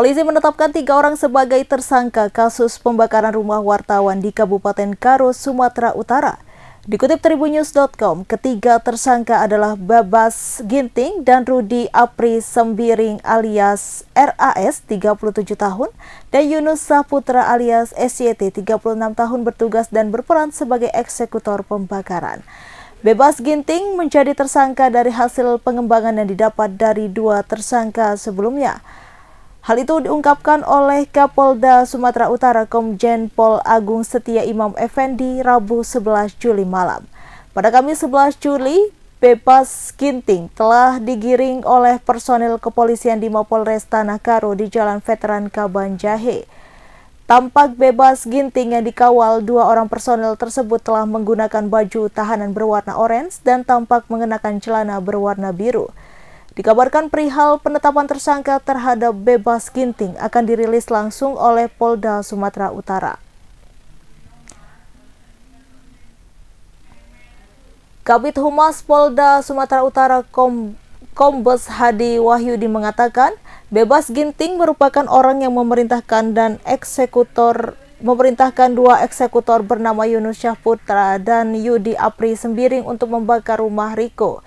Polisi menetapkan 3 orang sebagai tersangka kasus pembakaran rumah wartawan di Kabupaten Karo, Sumatera Utara. Dikutip tribunnews.com, ketiga tersangka adalah Babas Ginting dan Rudi Apri Sembiring alias RAS 37 tahun dan Yunus Saputra alias SYT 36 tahun bertugas dan berperan sebagai eksekutor pembakaran. Babas Ginting menjadi tersangka dari hasil pengembangan yang didapat dari 2 tersangka sebelumnya. Hal itu diungkapkan oleh Kapolda Sumatera Utara Komjen Pol Agung Setia Imam Effendi Rabu 11 Juli malam. Pada Kamis 11 Juli, Babas Ginting telah digiring oleh personil kepolisian di Mapolres Tanah Karo di Jalan Veteran Kabanjahe. Tampak Babas Ginting yang dikawal 2 orang personil tersebut telah menggunakan baju tahanan berwarna orange dan tampak mengenakan celana berwarna biru. Dikabarkan perihal penetapan tersangka terhadap Babas Ginting akan dirilis langsung oleh Polda Sumatera Utara. Kabid Humas Polda Sumatera Utara Kombes Hadi Wahyudi mengatakan, Babas Ginting merupakan orang yang memerintahkan 2 eksekutor bernama Yunus Saputra dan Rudi Apri Sembiring untuk membakar rumah Riko.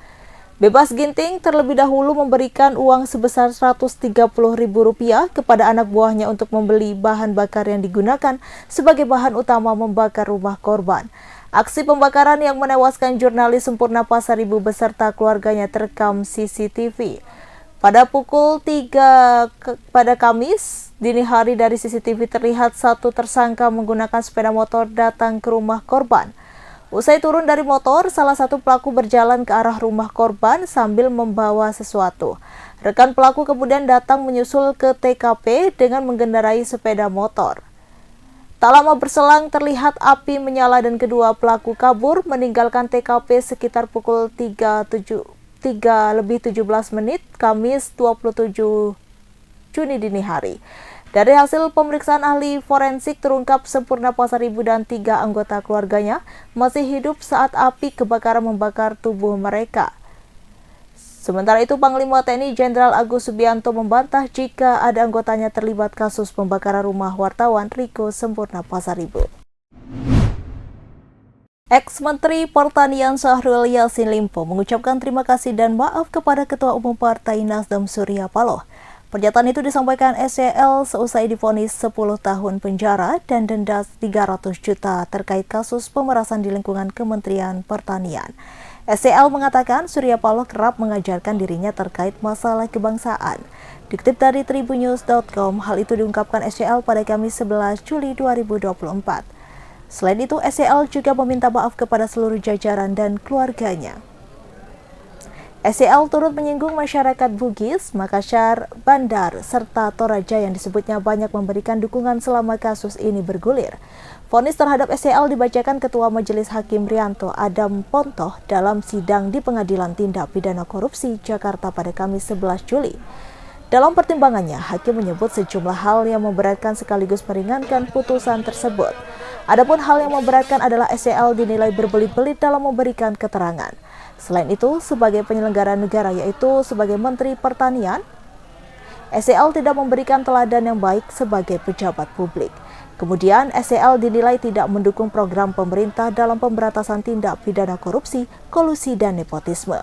Babas Ginting terlebih dahulu memberikan uang sebesar Rp130.000 kepada anak buahnya untuk membeli bahan bakar yang digunakan sebagai bahan utama membakar rumah korban. Aksi pembakaran yang menewaskan jurnalis Sempurna Pasaribu beserta keluarganya terekam CCTV. Pada pukul 3 pada Kamis, dini hari dari CCTV terlihat satu tersangka menggunakan sepeda motor datang ke rumah korban. Usai turun dari motor, salah satu pelaku berjalan ke arah rumah korban sambil membawa sesuatu. Rekan pelaku kemudian datang menyusul ke TKP dengan mengendarai sepeda motor. Tak lama berselang terlihat api menyala dan kedua pelaku kabur meninggalkan TKP sekitar pukul 3:17 Kamis 27 Juni dini hari. Dari hasil pemeriksaan ahli forensik terungkap Sempurna Pasaribu dan 3 anggota keluarganya masih hidup saat api kebakaran membakar tubuh mereka. Sementara itu, Panglima TNI Jenderal Agus Subianto membantah jika ada anggotanya terlibat kasus pembakaran rumah wartawan Riko Sempurna Pasaribu. Ex-Menteri Pertanian Syahrul Yassin Limpo mengucapkan terima kasih dan maaf kepada Ketua Umum Partai Nasdem Surya Paloh. Pernyataan itu disampaikan SCL seusai divonis 10 tahun penjara dan denda 300 juta terkait kasus pemerasan di lingkungan Kementerian Pertanian. SCL mengatakan Surya Paloh kerap mengajarkan dirinya terkait masalah kebangsaan. Dikutip dari tribunnews.com, hal itu diungkapkan SCL pada Kamis 11 Juli 2024. Selain itu, SCL juga meminta maaf kepada seluruh jajaran dan keluarganya. SCL turut menyinggung masyarakat Bugis, Makassar, Bandar, serta Toraja yang disebutnya banyak memberikan dukungan selama kasus ini bergulir. Vonis terhadap SCL dibacakan Ketua Majelis Hakim Rianto Adam Pontoh dalam sidang di Pengadilan Tindak Pidana Korupsi Jakarta pada Kamis 11 Juli. Dalam pertimbangannya, Hakim menyebut sejumlah hal yang memberatkan sekaligus meringankan putusan tersebut. Adapun hal yang memberatkan adalah SCL dinilai berbelit-belit dalam memberikan keterangan. Selain itu, sebagai penyelenggara negara yaitu sebagai Menteri Pertanian, SCL tidak memberikan teladan yang baik sebagai pejabat publik. Kemudian, SCL dinilai tidak mendukung program pemerintah dalam pemberantasan tindak pidana korupsi, kolusi, dan nepotisme.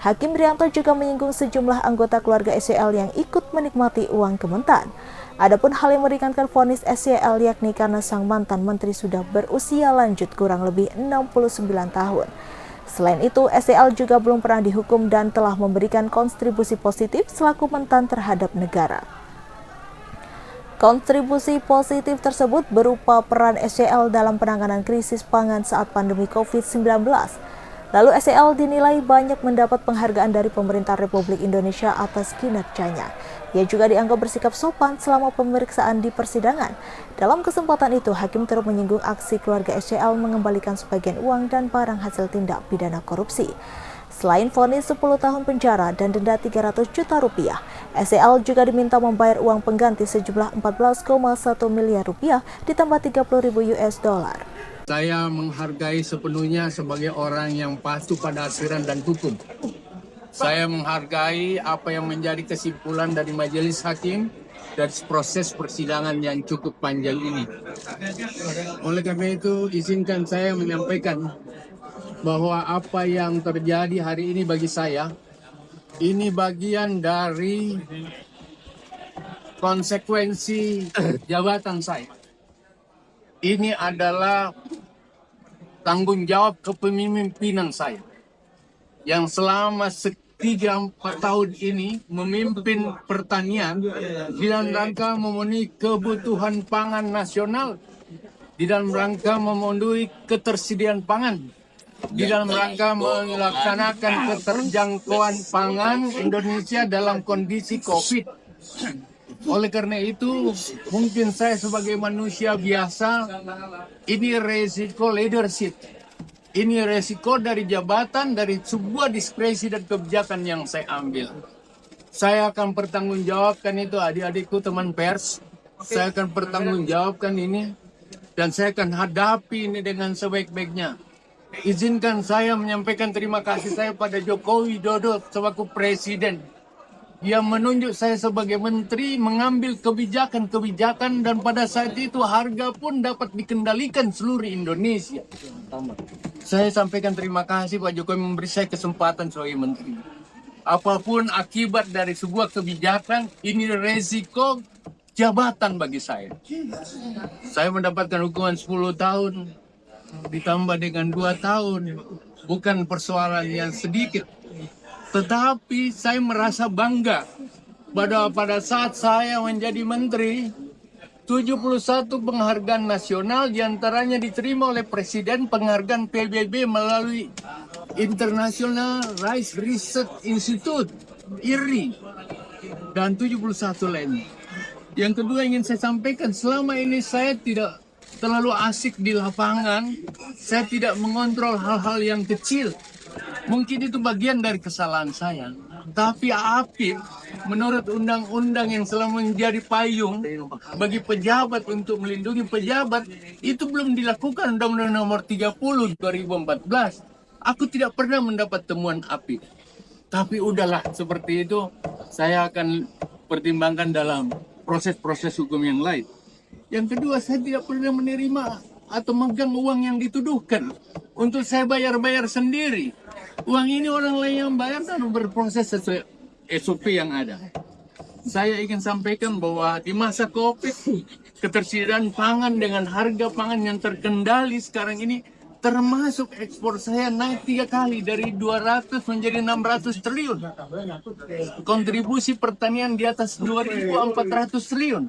Hakim Rianto juga menyinggung sejumlah anggota keluarga SCL yang ikut menikmati uang Kementan. Adapun hal yang meringankan vonis SCL yakni karena sang mantan menteri sudah berusia lanjut kurang lebih 69 tahun. Selain itu, SCL juga belum pernah dihukum dan telah memberikan kontribusi positif selaku mentan terhadap negara. Kontribusi positif tersebut berupa peran SCL dalam penanganan krisis pangan saat pandemi COVID-19. Lalu SCL dinilai banyak mendapat penghargaan dari pemerintah Republik Indonesia atas kinerjanya. Ia juga dianggap bersikap sopan selama pemeriksaan di persidangan. Dalam kesempatan itu, Hakim turut menyinggung aksi keluarga SCL mengembalikan sebagian uang dan barang hasil tindak pidana korupsi. Selain vonis 10 tahun penjara dan denda 300 juta rupiah, SCL juga diminta membayar uang pengganti sejumlah 14,1 miliar rupiah ditambah 30.000 US dollar. Saya menghargai sepenuhnya sebagai orang yang patuh pada aturan dan hukum. Saya menghargai apa yang menjadi kesimpulan dari majelis hakim dari proses persidangan yang cukup panjang ini. Oleh karena itu, izinkan saya menyampaikan bahwa apa yang terjadi hari ini bagi saya, ini bagian dari konsekuensi jabatan saya. Ini adalah tanggung jawab kepemimpinan saya yang selama 3-4 tahun ini memimpin pertanian di dalam rangka memenuhi kebutuhan pangan nasional, di dalam rangka memenuhi ketersediaan pangan, di dalam rangka melaksanakan keterjangkauan pangan Indonesia dalam kondisi COVID. Oleh karena itu, mungkin saya sebagai manusia biasa, ini resiko leadership. Ini resiko dari jabatan, dari sebuah diskresi dan kebijakan yang saya ambil. Saya akan pertanggungjawabkan itu, adik-adikku teman pers. Saya akan pertanggungjawabkan ini, dan saya akan hadapi ini dengan sebaik-baiknya. Izinkan saya menyampaikan terima kasih saya pada Jokowi Widodo selaku Presiden yang menunjuk saya sebagai menteri mengambil kebijakan-kebijakan, dan pada saat itu harga pun dapat dikendalikan seluruh Indonesia. Saya sampaikan terima kasih Pak Jokowi memberi saya kesempatan sebagai menteri. Apapun akibat dari sebuah kebijakan, ini resiko jabatan bagi saya. Saya mendapatkan hukuman 10 tahun, ditambah dengan 2 tahun. Bukan persoalan yang sedikit. Tetapi saya merasa bangga pada saat saya menjadi menteri, 71 penghargaan nasional diantaranya diterima oleh Presiden, penghargaan PBB melalui International Rice Research Institute, IRI, dan 71 lainnya. Yang kedua ingin saya sampaikan, selama ini saya tidak terlalu asik di lapangan, saya tidak mengontrol hal-hal yang kecil. Mungkin itu bagian dari kesalahan saya. Tapi APIP, menurut undang-undang yang selalu menjadi payung bagi pejabat untuk melindungi pejabat, itu belum dilakukan. Undang-Undang nomor 30 2014. Aku tidak pernah mendapat temuan APIP. Tapi udahlah, seperti itu saya akan pertimbangkan dalam proses-proses hukum yang lain. Yang kedua, saya tidak pernah menerima atau megang uang yang dituduhkan untuk saya bayar-bayar sendiri. Uang ini orang lain yang bayar dan berproses sesuai SOP yang ada. Saya ingin sampaikan bahwa di masa COVID, ketersediaan pangan dengan harga pangan yang terkendali sekarang ini, termasuk ekspor saya naik 3 kali dari 200 menjadi 600 triliun. Kontribusi pertanian di atas 2.400 triliun.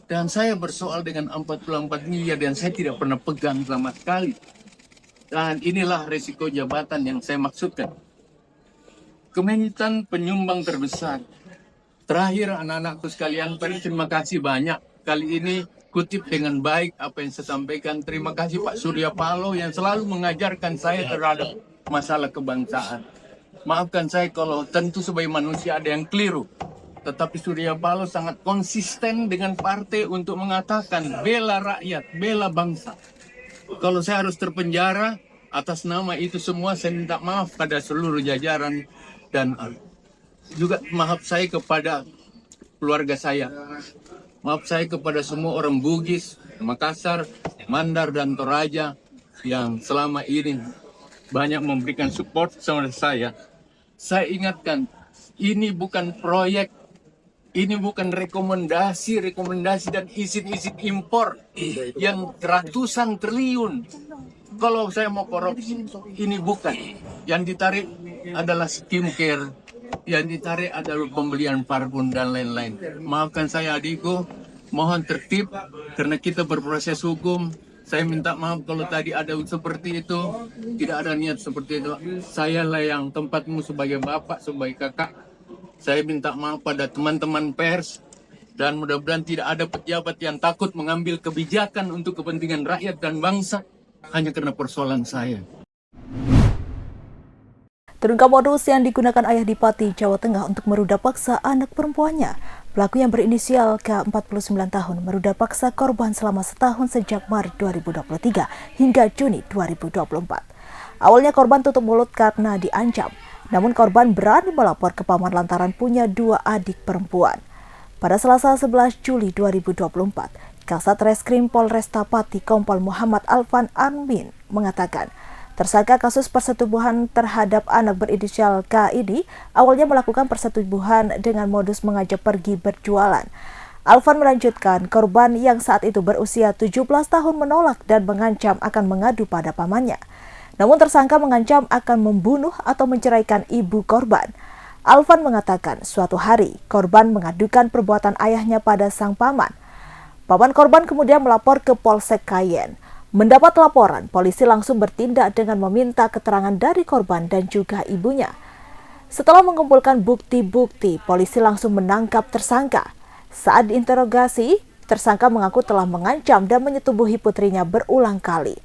Dan saya bersoal dengan 44 miliar dan saya tidak pernah pegang sama sekali. Dan inilah resiko jabatan yang saya maksudkan. Kementan penyumbang terbesar. Terakhir anak-anakku sekalian, terima kasih banyak. Kali ini kutip dengan baik apa yang saya sampaikan. Terima kasih Pak Surya Paloh yang selalu mengajarkan saya terhadap masalah kebangsaan. Maafkan saya kalau tentu sebagai manusia ada yang keliru. Tetapi Surya Paloh sangat konsisten dengan partai untuk mengatakan bela rakyat, bela bangsa. Kalau saya harus terpenjara atas nama itu semua, saya minta maaf pada seluruh jajaran dan juga maaf saya kepada keluarga saya. Maaf saya kepada semua orang Bugis, Makassar, Mandar, dan Toraja yang selama ini banyak memberikan support sama saya. Saya ingatkan, ini bukan proyek, ini bukan rekomendasi dan izin impor yang ratusan triliun. Kalau saya mau korupsi, ini bukan. Yang ditarik adalah skincare, yang ditarik adalah pembelian parfum dan lain-lain. Maafkan saya adikku, mohon tertib karena kita berproses hukum. Saya minta maaf kalau tadi ada seperti itu, tidak ada niat seperti itu. Saya lah yang tempatmu sebagai bapak, sebagai kakak. Saya minta maaf pada teman-teman pers dan mudah-mudahan tidak ada pejabat yang takut mengambil kebijakan untuk kepentingan rakyat dan bangsa hanya karena persoalan saya. Terungkap modus yang digunakan ayah di Pati, Jawa Tengah untuk meruda paksa anak perempuannya. Pelaku yang berinisial K 49 tahun meruda paksa korban selama setahun sejak Maret 2023 hingga Juni 2024. Awalnya korban tutup mulut karena diancam. Namun korban berani melapor ke paman lantaran punya 2 adik perempuan. Pada Selasa 11 Juli 2024, Kasat Reskrim Polresta Pati Kompol Muhammad Alvan Armin mengatakan, tersangka kasus persetubuhan terhadap anak berinisial K ini awalnya melakukan persetubuhan dengan modus mengajak pergi berjualan. Alvan melanjutkan, korban yang saat itu berusia 17 tahun menolak dan mengancam akan mengadu pada pamannya. Namun tersangka mengancam akan membunuh atau menceraikan ibu korban. Alvan mengatakan suatu hari korban mengadukan perbuatan ayahnya pada sang paman. Paman korban kemudian melapor ke Polsek Kayen. Mendapat laporan, polisi langsung bertindak dengan meminta keterangan dari korban dan juga ibunya. Setelah mengumpulkan bukti-bukti, polisi langsung menangkap tersangka. Saat diinterogasi, tersangka mengaku telah mengancam dan menyetubuhi putrinya berulang kali.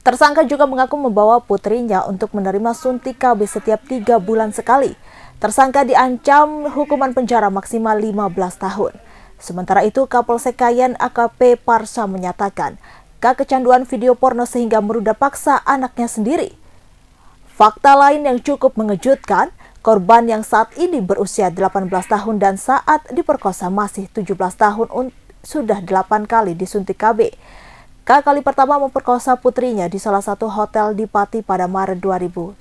Tersangka juga mengaku membawa putrinya untuk menerima suntik KB setiap 3 bulan sekali. Tersangka diancam hukuman penjara maksimal 15 tahun. Sementara itu, Kapolsek Kayen AKP Parsa menyatakan, kecanduan video porno sehingga meruda paksa anaknya sendiri. Fakta lain yang cukup mengejutkan, korban yang saat ini berusia 18 tahun dan saat diperkosa masih 17 tahun sudah 8 kali disuntik KB. Kali pertama memperkosa putrinya di salah satu hotel di Pati pada Maret 2023.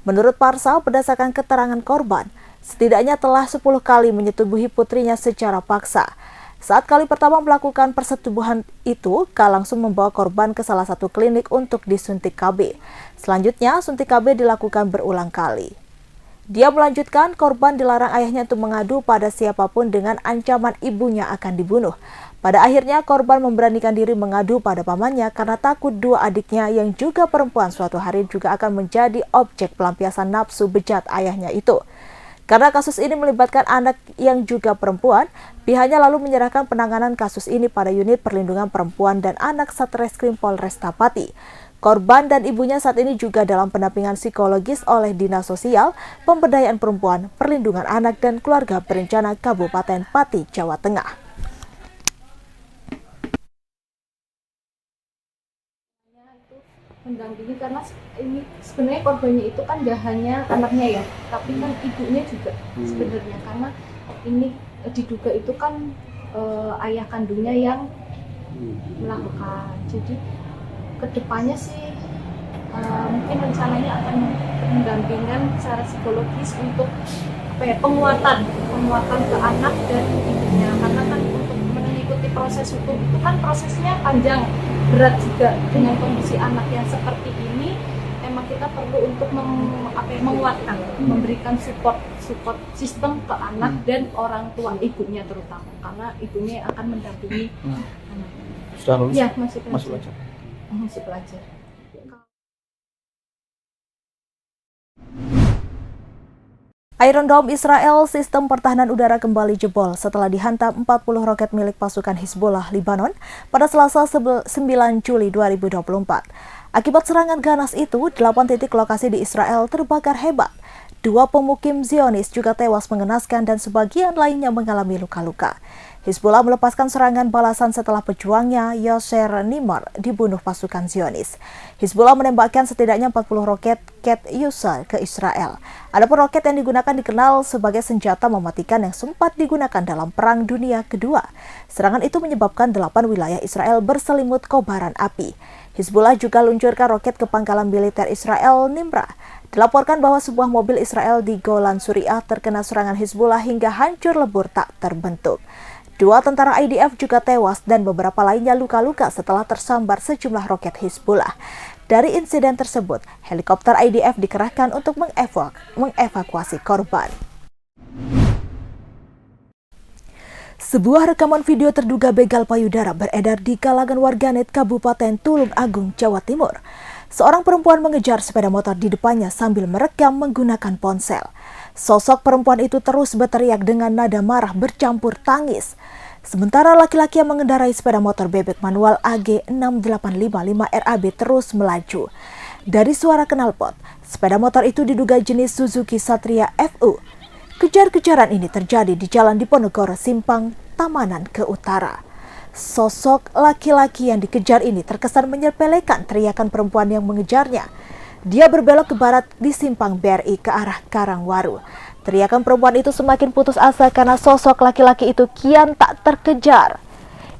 Menurut Parsa, berdasarkan keterangan korban, setidaknya telah 10 kali menyetubuhi putrinya secara paksa. Saat kali pertama melakukan persetubuhan itu, K langsung membawa korban ke salah satu klinik untuk disuntik KB. Selanjutnya, suntik KB dilakukan berulang kali. Dia melanjutkan, korban dilarang ayahnya untuk mengadu pada siapapun dengan ancaman ibunya akan dibunuh. Pada akhirnya, korban memberanikan diri mengadu pada pamannya karena takut dua adiknya yang juga perempuan suatu hari juga akan menjadi objek pelampiasan nafsu bejat ayahnya itu. Karena kasus ini melibatkan anak yang juga perempuan, pihaknya lalu menyerahkan penanganan kasus ini pada Unit Perlindungan Perempuan dan Anak Satreskrim Polresta Pati. Korban dan ibunya saat ini juga dalam pendampingan psikologis oleh Dinas Sosial, Pemberdayaan Perempuan, Perlindungan Anak dan Keluarga Berencana Kabupaten Pati, Jawa Tengah. Mendampingi karena ini sebenarnya korbannya itu kan gak hanya anaknya ya, tapi kan ibunya juga sebenarnya, karena ini diduga itu kan ayah kandungnya yang melakukan. Jadi kedepannya sih mungkin rencananya akan pendampingan secara psikologis untuk penguatan ke anak dan ibunya, karena kan untuk mengikuti proses hukum itu kan prosesnya panjang, berat juga. Dengan kondisi anak yang seperti ini, emang kita perlu untuk menguatkan, memberikan support sistem ke anak dan orang tua ibunya terutama, karena ibunya akan mendampingi anak. Sudah lulus? Ya, masih belajar. Masih belajar. Iron Dome Israel, sistem pertahanan udara kembali jebol setelah dihantam 40 roket milik pasukan Hizbullah Lebanon pada Selasa 9 Juli 2024. Akibat serangan ganas itu, 8 titik lokasi di Israel terbakar hebat. 2 pemukim Zionis juga tewas mengenaskan dan sebagian lainnya mengalami luka-luka. Hizbullah melepaskan serangan balasan setelah pejuangnya Yosser Nimar dibunuh pasukan Zionis. Hizbullah menembakkan setidaknya 40 roket Katyusha ke Israel. Adapun roket yang digunakan dikenal sebagai senjata mematikan yang sempat digunakan dalam Perang Dunia Kedua. Serangan itu menyebabkan 8 wilayah Israel berselimut kobaran api. Hizbullah juga luncurkan roket ke pangkalan militer Israel Nimrah. Dilaporkan bahwa sebuah mobil Israel di Golan Suriah terkena serangan Hizbullah hingga hancur lebur tak terbentuk. 2 tentara IDF juga tewas dan beberapa lainnya luka-luka setelah tersambar sejumlah roket Hizbullah. Dari insiden tersebut, helikopter IDF dikerahkan untuk mengevakuasi korban. Sebuah rekaman video terduga begal payudara beredar di kalangan warganet Kabupaten Tulung Agung, Jawa Timur. Seorang perempuan mengejar sepeda motor di depannya sambil merekam menggunakan ponsel. Sosok perempuan itu terus berteriak dengan nada marah bercampur tangis. Sementara laki-laki yang mengendarai sepeda motor bebek manual AG 6855 RAB terus melaju. Dari suara knalpot, sepeda motor itu diduga jenis Suzuki Satria FU. Kejar-kejaran ini terjadi di Jalan Diponegoro Simpang Tamanan ke utara. Sosok laki-laki yang dikejar ini terkesan menyepelekan teriakan perempuan yang mengejarnya. Dia berbelok ke barat di simpang BRI ke arah Karangwaru. Teriakan perempuan itu semakin putus asa karena sosok laki-laki itu kian tak terkejar.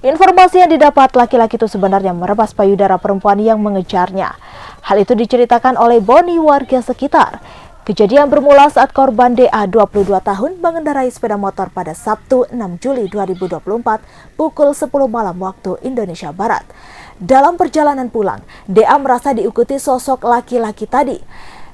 Informasi yang didapat, laki-laki itu sebenarnya merebas payudara perempuan yang mengejarnya. Hal itu diceritakan oleh Boni, warga sekitar. Kejadian bermula saat korban DA 22 tahun mengendarai sepeda motor pada Sabtu 6 Juli 2024 pukul 10 malam waktu Indonesia Barat. Dalam perjalanan pulang, DA merasa diikuti sosok laki-laki tadi.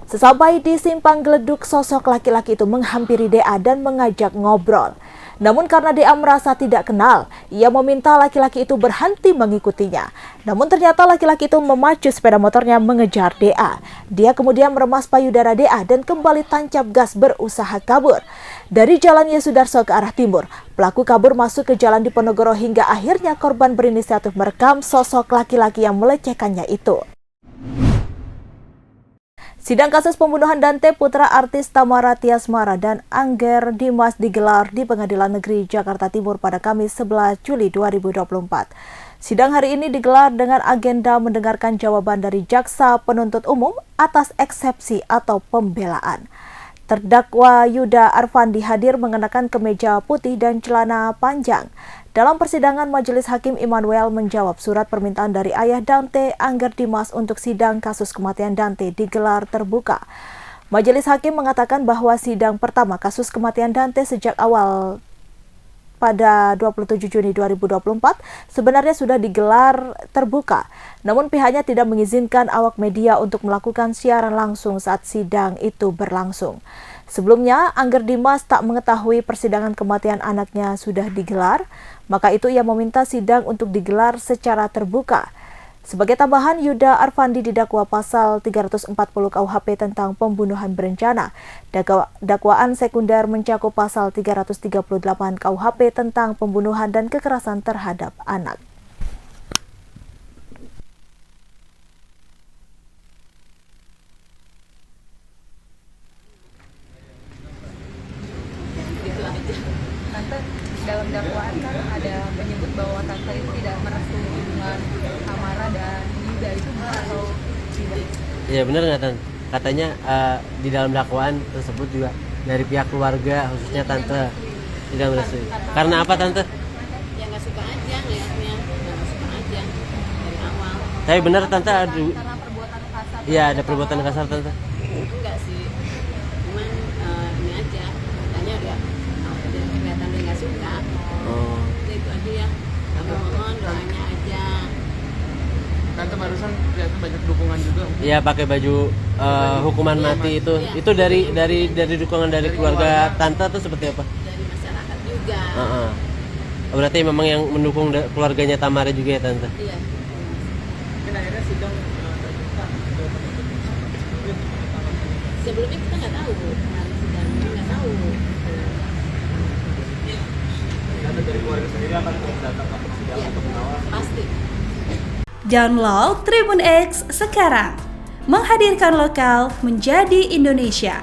Sesampai di simpang geleduk, sosok laki-laki itu menghampiri DA dan mengajak ngobrol. Namun karena DA merasa tidak kenal, ia meminta laki-laki itu berhenti mengikutinya. Namun ternyata laki-laki itu memacu sepeda motornya mengejar DA. Dia kemudian meremas payudara DA dan kembali tancap gas berusaha kabur. Dari Jalan Yesudarso ke arah timur, pelaku kabur masuk ke Jalan Diponegoro hingga akhirnya korban berinisiatif merekam sosok laki-laki yang melecehkannya itu. Sidang kasus pembunuhan Dante, putra artis Tamara Tiasmara dan Angger Dimas digelar di Pengadilan Negeri Jakarta Timur pada Kamis 11 Juli 2024. Sidang hari ini digelar dengan agenda mendengarkan jawaban dari jaksa penuntut umum atas eksepsi atau pembelaan. Terdakwa Yuda Arfandi hadir mengenakan kemeja putih dan celana panjang. Dalam persidangan, Majelis Hakim Immanuel menjawab surat permintaan dari ayah Dante, Angger Dimas, untuk sidang kasus kematian Dante digelar terbuka. Majelis Hakim mengatakan bahwa sidang pertama kasus kematian Dante sejak awal pada 27 Juni 2024 sebenarnya sudah digelar terbuka. Namun pihaknya tidak mengizinkan awak media untuk melakukan siaran langsung saat sidang itu berlangsung. Sebelumnya, Angger Dimas tak mengetahui persidangan kematian anaknya sudah digelar, maka itu ia meminta sidang untuk digelar secara terbuka. Sebagai tambahan, Yuda Arfandi didakwa pasal 340 KUHP tentang pembunuhan berencana. Dakwaan sekunder mencakup pasal 338 KUHP tentang pembunuhan dan kekerasan terhadap anak. Tante, dalam dakwaan kan ada menyebut bahwa Tante itu tidak merestui hubungan Tamara dan Yuda, itu benar atau tidak? Iya benar nggak Tante? Katanya di dalam dakwaan tersebut juga dari pihak keluarga khususnya Tante tidak merestui. Karena apa Tante? Ya nggak suka aja ngeliatnya, nggak suka aja dari awal. Tapi benar Tante ada. Karena perbuatan kasar. Iya ada perbuatan kasar Tante. Enggak sih, cuman ini aja katanya udah kelihatan dia nggak suka. Oh. Itu aja ya, kami mohon doanya aja. Tante barusan kelihatan banyak dukungan juga. Iya pakai baju hukuman mati itu. Iya. Itu dari dukungan dari keluarga Tante tuh seperti apa? Dari masyarakat juga. Berarti memang yang mendukung keluarganya Tamara juga ya Tante? Iya. Mungkin akhirnya sidang Sebelumnya kita nggak tahu, hari sidang nggak tahu. Tante dari keluarga sendiri akan datang ke sidang untuk mengawal. Pasti. Download Tribun X sekarang, menghadirkan lokal menjadi Indonesia.